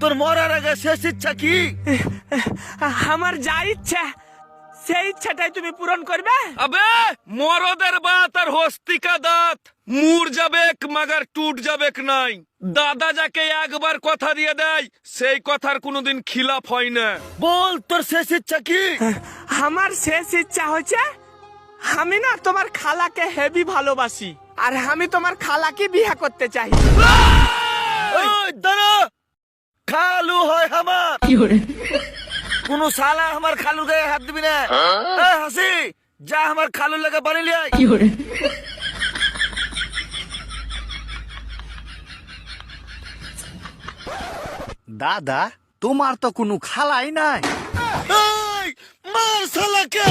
তোর মরার আগে শেষ ইচ্ছা কি? আমার যা ইচ্ছা সেই ইচ্ছাটাই তুমি পূরণ করবে। আবে মরদের বাত আর হস্তিকা দাঁত মুর যাবেক মাগার টুট যাবেক নাই। দাদা যাকে একবার কথা দিয়ে দেয় সেই কথার কোনোদিন খিলাফ হয় না। বল তোর শেষ ইচ্ছা কি? আমার শেষ ইচ্ছা হচ্ছে আমি না তোমার খালাকে হেভি ভালোবাসি আর আমি তোমার খালাকে বিয়ে করতে চাই। ওই দাঁড়া, খালু হয় আমার। কোন শালা আমার খালুর গায়ে হাত দিবি না। হাসি যা আমার খালুর লাগে বানিয়ে লিয়ে আয়। দাদা তোমার তো কোনো খালাই নাই। এই, মার শালাকে।